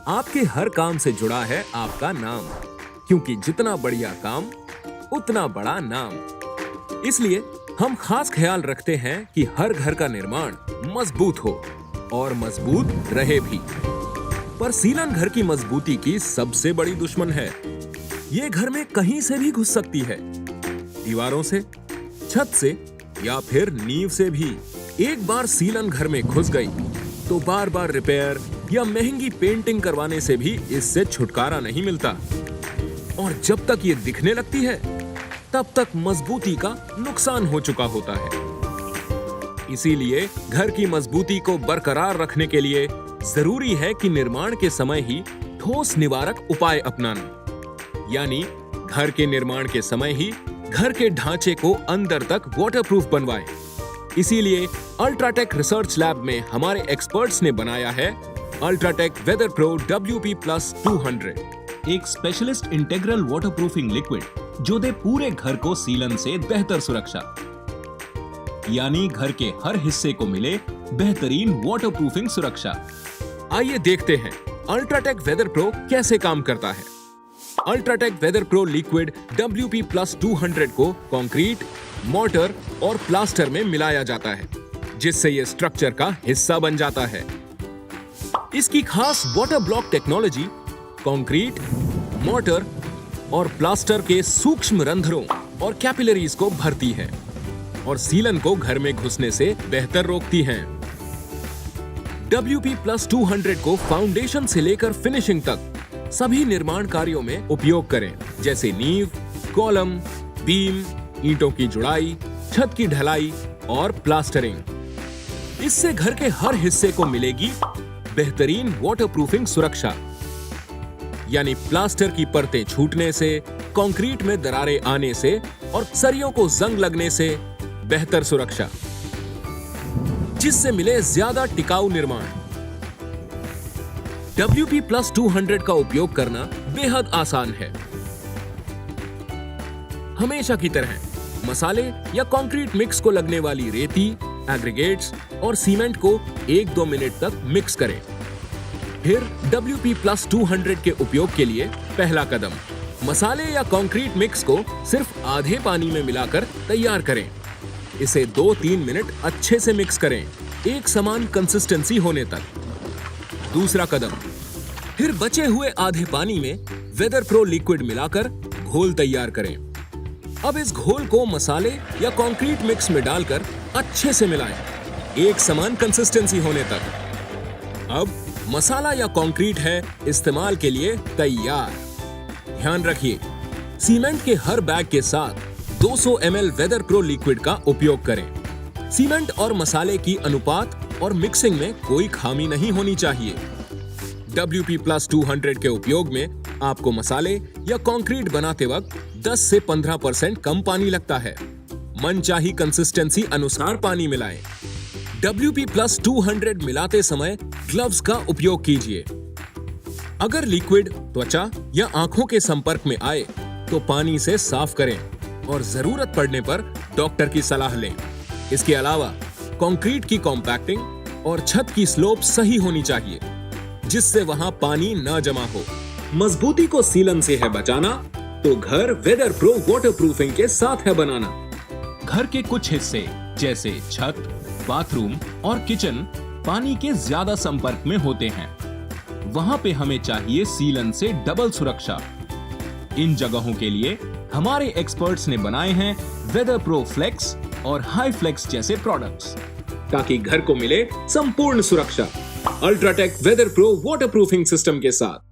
आपके हर काम से जुड़ा है आपका नाम, क्योंकि जितना बढ़िया काम उतना बड़ा नाम। इसलिए हम खास ख्याल रखते हैं कि हर घर का निर्माण मजबूत हो और मजबूत रहे भी। पर सीलन घर की मजबूती की सबसे बड़ी दुश्मन है। ये घर में कहीं से भी घुस सकती है, दीवारों से, छत से या फिर नींव से भी। एक बार सीलन घर में घुस गई तो बार बार रिपेयर या महंगी पेंटिंग करवाने से भी इससे छुटकारा नहीं मिलता। और जब तक ये दिखने लगती है तब तक मजबूती का नुकसान हो चुका होता है। इसीलिए घर की मजबूती को बरकरार रखने के लिए जरूरी है कि निर्माण के समय ही ठोस निवारक उपाय अपनाना, यानी घर के निर्माण के समय ही घर के ढांचे को अंदर तक वाटरप्रूफ बनवाएं। इसीलिए अल्ट्राटेक रिसर्च लैब में हमारे एक्सपर्ट्स ने बनाया है अल्ट्राटेक वेदर प्रो WP+ 200, एक स्पेशलिस्ट इंटीग्रल वाटरप्रूफिंग लिक्विड जो दे पूरे घर को सीलन से बेहतर सुरक्षा, यानी घर के हर हिस्से को मिले बेहतरीन वाटरप्रूफिंग सुरक्षा। आइए देखते हैं अल्ट्राटेक वेदर प्रो कैसे काम करता है। UltraTech weather pro liquid WP+ 200 को कंक्रीट, मोर्टर और प्लास्टर में मिलाया जाता है, जिससे यह स्ट्रक्चर का हिस्सा बन जाता है। इसकी खास water block technology concrete, mortar और प्लास्टर के सूक्ष्म रंध्रों और कैपिलरीज को भरती है और सीलन को घर में घुसने से बेहतर रोकती हैं। WP+ 200 को फाउंडेशन से लेकर फिनिशिंग तक सभी निर्माण कार्यों में उपयोग करें, जैसे नींव, कॉलम, बीम, ईंटों की जुड़ाई, छत की ढलाई और प्लास्टरिंग। इससे घर के हर हिस्से को मिलेगी बेहतरीन वाटरप्रूफिंग सुरक्षा, यानी प्लास्टर की परतें छूटने से, कंक्रीट में दरारें आने से और सरियों को जंग लगने से बेहतर सुरक्षा, जिससे मिले ज्यादा टिकाऊ निर्माण। WP+ 200 का उपयोग करना बेहद आसान है। हमेशा की तरह मसाले या कंक्रीट मिक्स को लगने वाली रेती, एग्रीगेट्स और सीमेंट को 1-2 मिनट तक मिक्स करें। फिर WP+ 200 के उपयोग के लिए पहला कदम, मसाले या कंक्रीट मिक्स को सिर्फ आधे पानी में मिलाकर तैयार करें। इसे 2-3 मिनट अच्छे से मिक्स करें, एक समान कंसिस्टेंसी होने तक। दूसरा कदम, फिर बचे हुए आधे पानी में वेदर प्रो लिक्विड मिलाकर घोल तैयार करें। अब इस घोल को मसाले या कंक्रीट मिक्स में डालकर अच्छे से मिलाएं, एक समान कंसिस्टेंसी होने तक। अब मसाला या कंक्रीट है इस्तेमाल के लिए तैयार। ध्यान रखिए, सीमेंट के हर बैग के साथ 200 ml वेदर प्रो लिक्विड का उपयोग करें। सीमेंट और मसाले की अनुपात और मिक्सिंग में कोई खामी नहीं होनी चाहिए। WP+ 200 के उपयोग में आपको मसाले या कंक्रीट बनाते वक्त 10 से 15% कम पानी लगता है। मनचाही कंसिस्टेंसी अनुसार पानी मिलाएं। WP+ 200 मिलाते समय ग्लव्स का उपयोग कीजिए। अगर लिक्विड त्वचा या आंखों के संपर्क में आए तो पानी से साफ करें और जरूरत पड़ने पर डॉक्टर की सलाह लें। इसके अलावा कंक्रीट की कॉम्पैक्टिंग और छत की स्लोप सही होनी चाहिए, जिससे वहां पानी न जमा हो। मजबूती को सीलन से है बचाना तो घर वेदर प्रो वाटरप्रूफिंग के साथ है बनाना। घर के कुछ हिस्से जैसे छत, बाथरूम और किचन पानी के ज्यादा संपर्क में होते हैं। वहां पे हमें चाहिए सीलन से डबल सुरक्षा। इन जगहों के लिए हमारे एक्सपर्ट्स ने बनाए हैं वेदर प्रो फ्लेक्स और हाई फ्लेक्स जैसे प्रोडक्ट्स, ताकि घर को मिले संपूर्ण सुरक्षा UltraTech weather pro waterproofing system के साथ।